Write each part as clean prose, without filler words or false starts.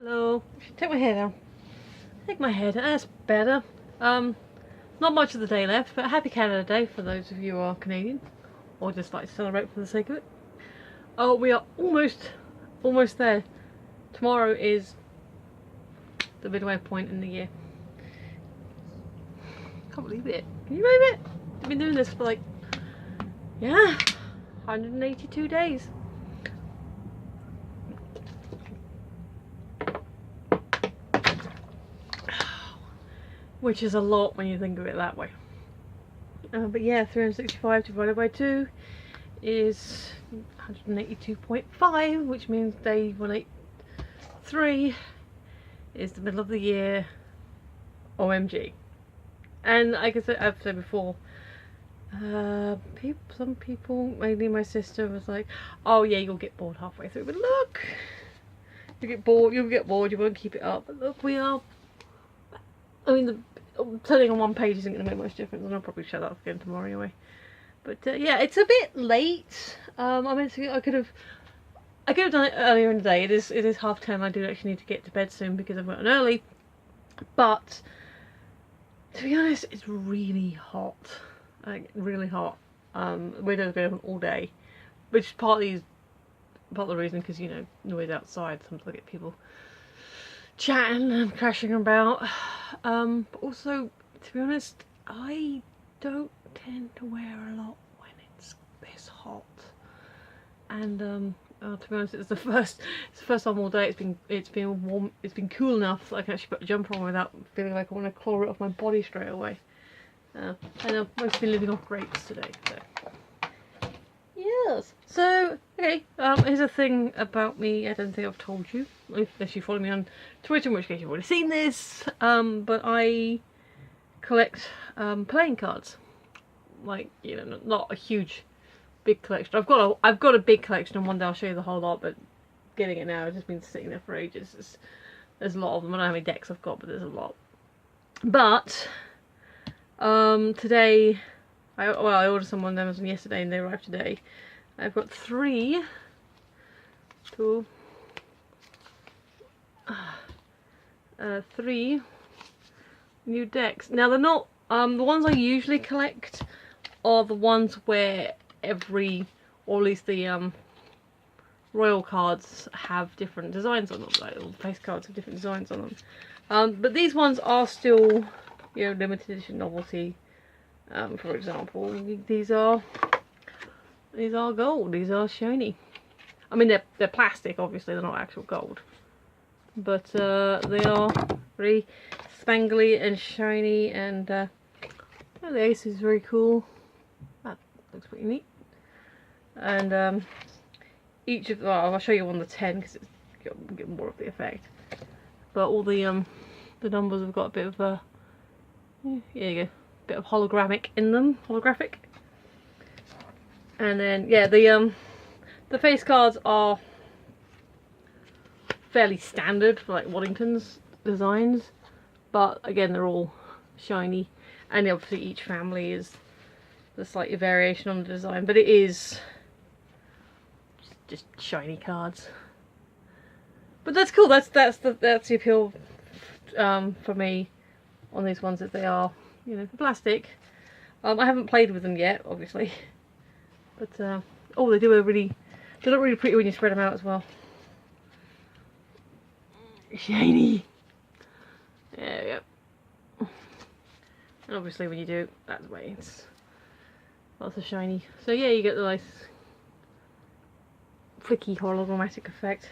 Hello. Take my hair down. Take my hair down. That's better. Not much of the day left, but happy Canada Day for those of you who are Canadian, or just like to celebrate for the sake of it. Oh, we are almost there. Tomorrow is the midway point in the year. Can't believe it. Can you believe it? I've been doing this for like, yeah, 182 days. Which is a lot when you think of it that way. But yeah, 365 divided by 2 is 182.5, which means day 183 is the middle of the year. OMG. And like I've said before, some people, mainly my sister, was like, oh yeah, you'll get bored halfway through. But look, you'll get bored, you won't keep it up. But look, we are, I mean, turning on one page isn't going to make much difference, and I'll probably shut up again tomorrow anyway. But yeah, it's a bit late. I could have done it earlier in the day. It is 10:30. I do actually need to get to bed soon because I've gotten early. But to be honest, it's really hot, like really hot. Window's been open all day, which partly is part of the reason because, you know, noise outside. Sometimes I get people chatting and crashing about. But also, to be honest, I don't tend to wear a lot when it's this hot. And to be honest, it's the first time all day it's been warm. It's been cool enough that I can actually put a jumper on without feeling like I want to claw it off my body straight away. And I've mostly been living off grapes today. So yes. So okay. Here's a thing about me. I don't think I've told you, unless you follow me on Twitter, in which case you've already seen this. But I collect playing cards. Like, you know, not a huge, big collection. I've got a big collection, and one day I'll show you the whole lot. But getting it now, it's just been sitting there for ages. There's a lot of them. I don't know how many decks I've got, but there's a lot. But today, I ordered some on Amazon yesterday, and they arrived today. I've got three new decks. Now they're not the ones I usually collect are the ones where or at least the royal cards have different designs on them, like all the face cards have different designs on them. But these ones are still, you know, limited edition novelty. For example, these are gold. These are shiny. I mean, they're plastic, obviously. They're not actual gold, but they are very spangly and shiny. And the ace is very cool. That looks pretty neat. And each of I'll show you on the 10 because it's get more of the effect. But all the numbers have got a bit of a here you go, bit of holographic in them. Holographic. And then yeah, the face cards are fairly standard for like Waddington's designs, but again they're all shiny, and obviously each family is a slight variation on the design, but it is just shiny cards. But that's cool. That's the appeal for me on these ones, that they are, you know, plastic. I haven't played with them yet, obviously. But oh, they look really pretty when you spread them out as well. Shiny. There we go. And obviously when you do it that way, it's lots of shiny. So yeah, you get the nice flicky hologrammatic effect.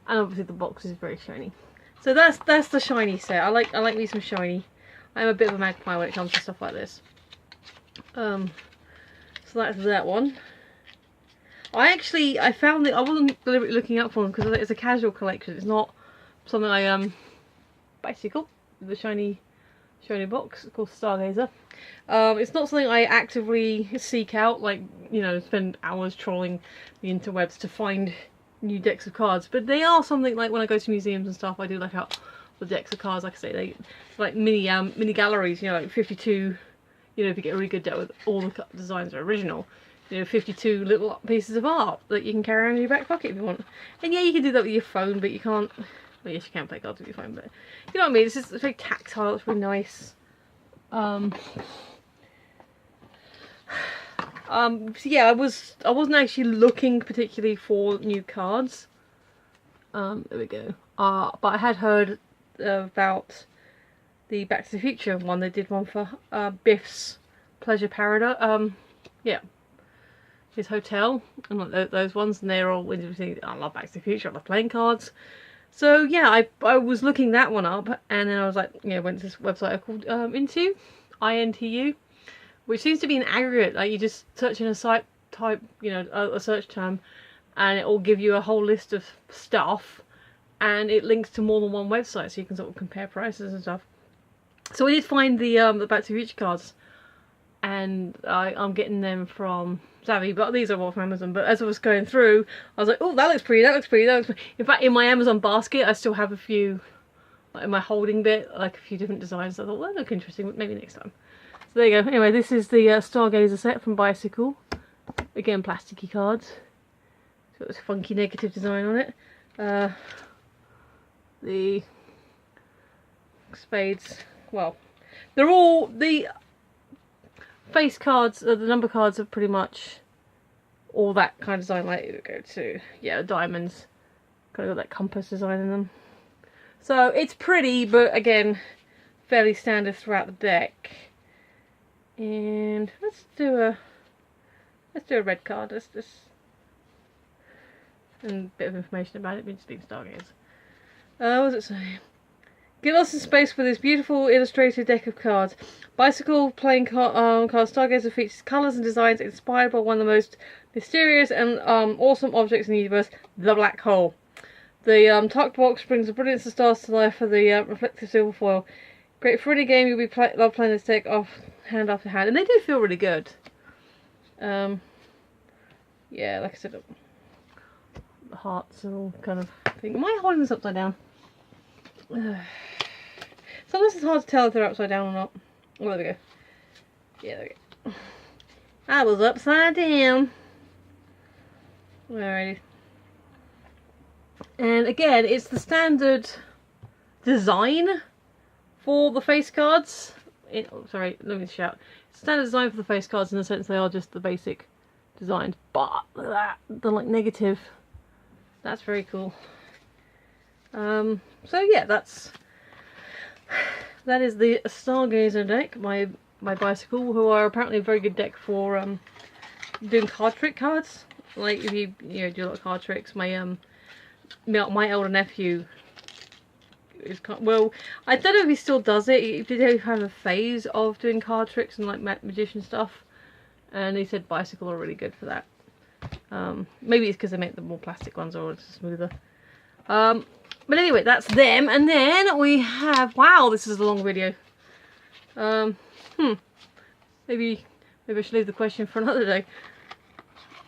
And obviously the box is very shiny. So that's the shiny set. I like me some shiny. I'm a bit of a magpie when it comes to stuff like this. So that's that one. I found it. I wasn't deliberately looking up for them because it's a casual collection. It's not something I bicycle, the shiny box. It's called Stargazer. It's not something I actively seek out, like, you know, spend hours trawling the interwebs to find new decks of cards. But they are something, like, when I go to museums and stuff, I do look out the decks of cards. Like I say, it's like mini galleries. You know, like 52. You know, if you get a really good deck with all the designs are original, you know, 52 little pieces of art that you can carry around in your back pocket if you want. And yeah, you can do that with your phone, but you can't Well, yes, you can play cards with your phone, but you know what I mean. It's very tactile. It's really nice. So yeah, I wasn't actually looking particularly for new cards. There we go. But I had heard about the Back to the Future one. They did one for Biff's Pleasure Paradise. Yeah, his hotel and like those ones, and they're all interesting. I love Back to the Future. I love playing cards. So yeah, I was looking that one up, and then I was like, yeah, went to this website called Intu, INTU, which seems to be an aggregate. Like you just search in a site, type, you know, a search term, and it will give you a whole list of stuff, and it links to more than one website, so you can sort of compare prices and stuff. So I did find the Back to the Future cards, and I'm getting them from Savvy, but these are all from Amazon. But as I was going through, I was like, oh, that looks pretty, that looks pretty, that looks pretty. In fact, in my Amazon basket, I still have a few, like in my holding bit, like a few different designs. I thought, well, that look interesting, but maybe next time. So there you go. Anyway, this is the Stargazer set from Bicycle. Again, plasticky cards. It's got this funky negative design on it. The spades, well, they're all, the face cards, the number cards are pretty much all that kind of design. Like, we go to, yeah, diamonds, kind of got that compass design in them. So it's pretty, but again, fairly standard throughout the deck. And let's do a red card. Let's just, and a bit of information about it. Just being Stargazers. What does it say? Get lost in space with this beautiful illustrated deck of cards. Bicycle playing card Stargazer features colours and designs inspired by one of the most mysterious and awesome objects in the universe, the black hole. The tucked box brings the brilliance of stars to life for the reflective silver foil. Great for any game, you'll be love playing this deck off hand after hand, and they do feel really good. Yeah, like I said, the hearts and all kind of thing. Am I holding this upside down? Sometimes it's hard to tell if they're upside down or not. Oh, there we go. Yeah, there we go. I was upside down. Alrighty. And again, it's the standard design for the face cards. Sorry, let me shout. Standard design for the face cards in the sense they are just the basic designs. But the like negative, that's very cool. So yeah, that is the Stargazer deck, my Bicycle, who are apparently a very good deck for doing card trick cards. Like if you do a lot of card tricks. My elder nephew is well, I don't know if he still does it. He did have a phase of doing card tricks and like magician stuff, and he said Bicycle are really good for that. Maybe it's because they make the more plastic ones or it's smoother. But anyway, that's them. And then we have, wow, this is a long video. Maybe I should leave the question for another day.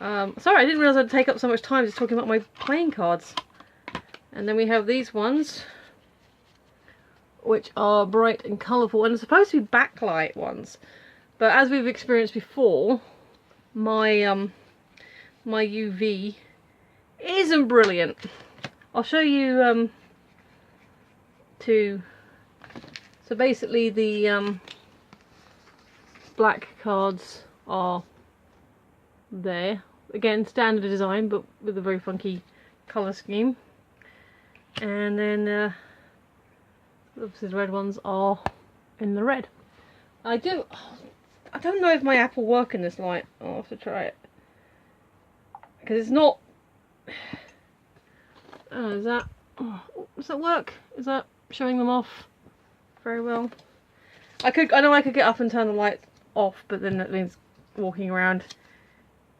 Sorry, I didn't realise I'd take up so much time just talking about my playing cards. And then we have these ones, which are bright and colourful, and they're supposed to be backlight ones. But as we've experienced before, my my UV isn't brilliant. I'll show you two. So basically the black cards are there. Again, standard design, but with a very funky colour scheme. And then obviously the red ones are in the red. I don't know if my app will work in this light. I'll have to try it. Because it's not... Oh, does that work? Is that showing them off very well? I know I could get up and turn the light off, but then that means walking around,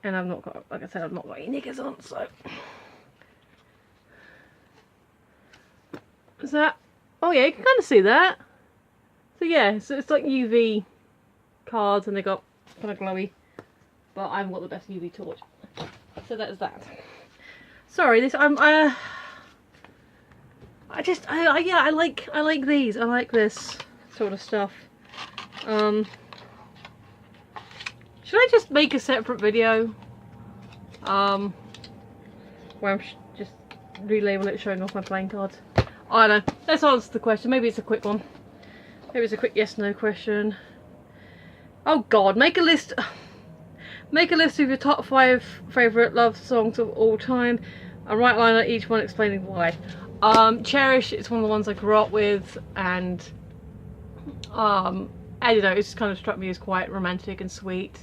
and I've not got, like I said, I've not got any knickers on, so. Is that? Oh yeah, you can kind of see that. So yeah, so it's like UV cards, and they got kind of glowy, but I haven't got the best UV torch. So that's that. Sorry, this I like these. I like this sort of stuff. Should I just make a separate video where I'm just relabel it showing off my playing cards? I don't know. Let's answer the question. Maybe it's a quick one. Maybe it's a quick yes/no question. Oh God, make a list. Make a list of your top 5 favourite love songs of all time, and write a line on each one explaining why. Cherish, it's one of the ones I grew up with, and I don't know, it just kind of struck me as quite romantic and sweet.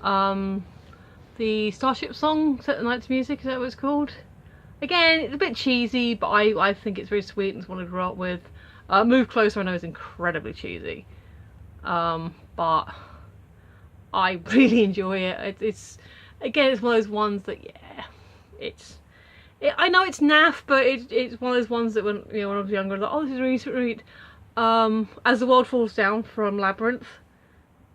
The Starship song, Set the Night to Music, is that what it's called? Again, it's a bit cheesy, but I think it's very sweet and it's one I grew up with. Move Closer, I know, is incredibly cheesy, but I really enjoy it. It's again, it's one of those ones that, yeah, I know it's naff, but it's one of those ones that when I was younger, I was like, oh, this is really sweet. As the World Falls Down from Labyrinth,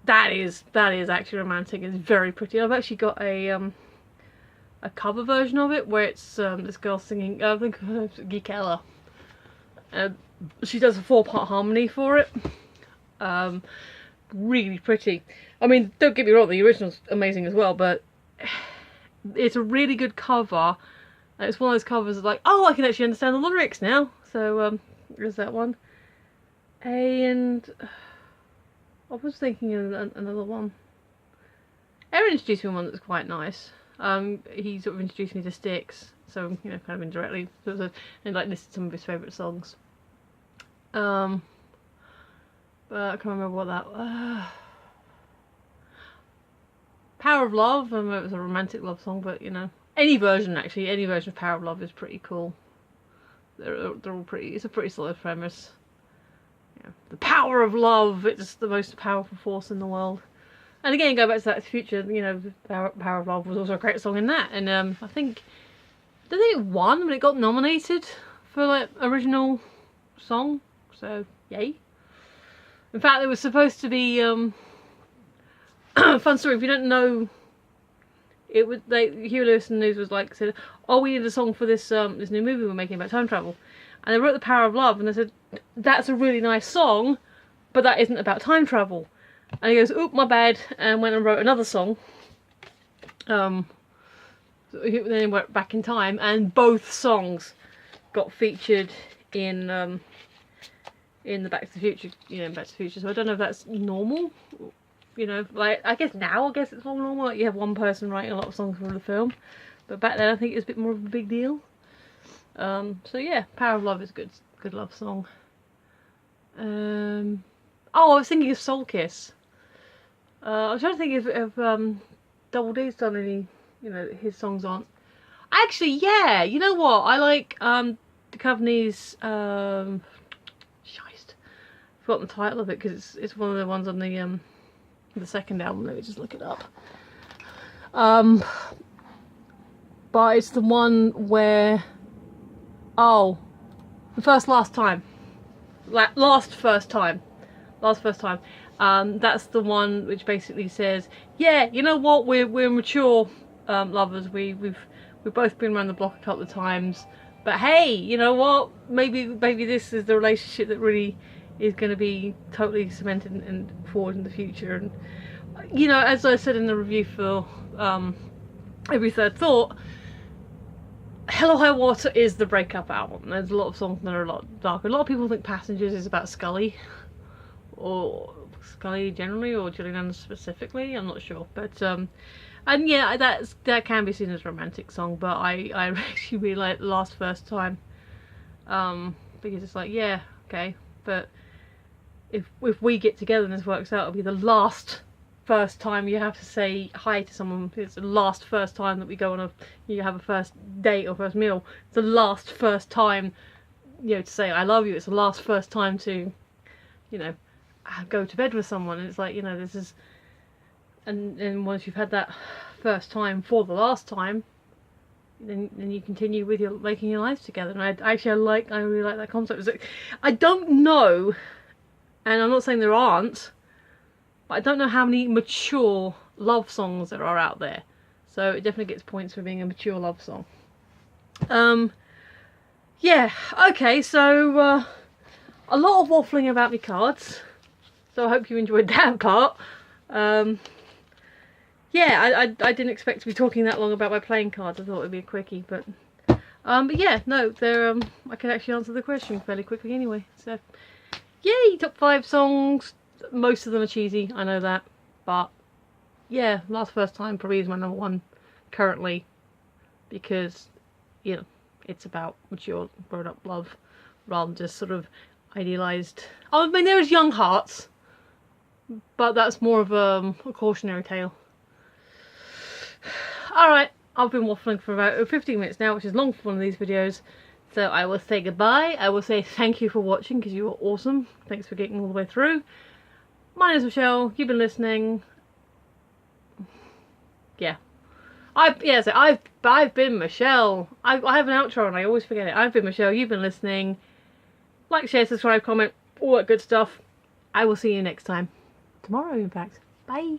that is actually romantic. It's very pretty. I've actually got a cover version of it where it's this girl singing. I think it's Gikella. She does a 4-part harmony for it. Really pretty. I mean, don't get me wrong, the original's amazing as well, but it's a really good cover. It's one of those covers that's like, oh, I can actually understand the lyrics now. So there's that one. And I was thinking of another one. Aaron introduced me to one that's quite nice. He sort of introduced me to Styx, so kind of indirectly, and like listed some of his favourite songs. But I can't remember what that. Power of Love. I don't know if it was a romantic love song, but any version of Power of Love is pretty cool. They're all pretty. It's a pretty solid premise. Yeah. The power of love. It's the most powerful force in the world. And again, go back to Back to the Future. The Power of Love was also a great song in that. And I think it won, but it got nominated for like original song. So yay. In fact, it was supposed to be fun story. If you don't know, it was Huey Lewis and the News was like said, oh, we need a song for this this new movie we're making about time travel, and they wrote The Power of Love, and they said that's a really nice song, but that isn't about time travel. And he goes, oop, my bad, and went and wrote another song. So then he went back in time, and both songs got featured in the Back to the Future, Back to the Future. So I don't know if that's normal. Like I guess it's all normal. Like you have one person writing a lot of songs for the film, but back then I think it was a bit more of a big deal. So yeah, Power of Love is a good love song. Oh, I was thinking of Soul Kiss. I was trying to think if Double D's done any, his songs aren't. Actually, yeah, you know what? I like the Coveney's Shite. I've forgotten the title of it because it's one of the ones on the second album. Let me just look it up. But it's the one where the last time. That's the one which basically says, yeah, you know what, we're mature lovers. We've both been around the block a couple of times, but hey, you know what? Maybe this is the relationship that really is going to be totally cemented and forward in the future. And as I said in the review for Every Third Thought, Hello High Water is the breakup album. There's a lot of songs that are a lot darker. A lot of people think Passengers is about Scully, or Scully generally, or Gillian specifically. I'm not sure, but and yeah, that can be seen as a romantic song. But I actually really like Last First Time, because it's like, yeah, okay, but if we get together and this works out, it'll be the last first time you have to say hi to someone. It's the last first time that we go on you have a first date or first meal. It's the last first time, to say I love you. It's the last first time to, go to bed with someone. And it's like, this is, and once you've had that first time for the last time, then you continue with making your lives together. And I really like that concept. I don't know, and I'm not saying there aren't, but I don't know how many mature love songs there are out there. So it definitely gets points for being a mature love song. Yeah, okay, so a lot of waffling about my cards. So I hope you enjoyed that part. Yeah, I didn't expect to be talking that long about my playing cards. I thought it would be a quickie, but But yeah, no, they're I can actually answer the question fairly quickly anyway. So, yay, top 5 songs. Most of them are cheesy, I know that, but yeah, Last First Time probably is my number 1 currently, because you know it's about mature, grown-up love rather than just sort of idealised. Oh, I mean, there is Young Hearts, but that's more of a cautionary tale. Alright, I've been waffling for about 15 minutes now, which is long for one of these videos. So I will say goodbye. I will say thank you for watching, because you were awesome. Thanks for getting all the way through. My name is Michelle. You've been listening. Yeah. I've been Michelle. I have an outro and I always forget it. I've been Michelle. You've been listening. Like, share, subscribe, comment, all that good stuff. I will see you next time. Tomorrow, in fact. Bye.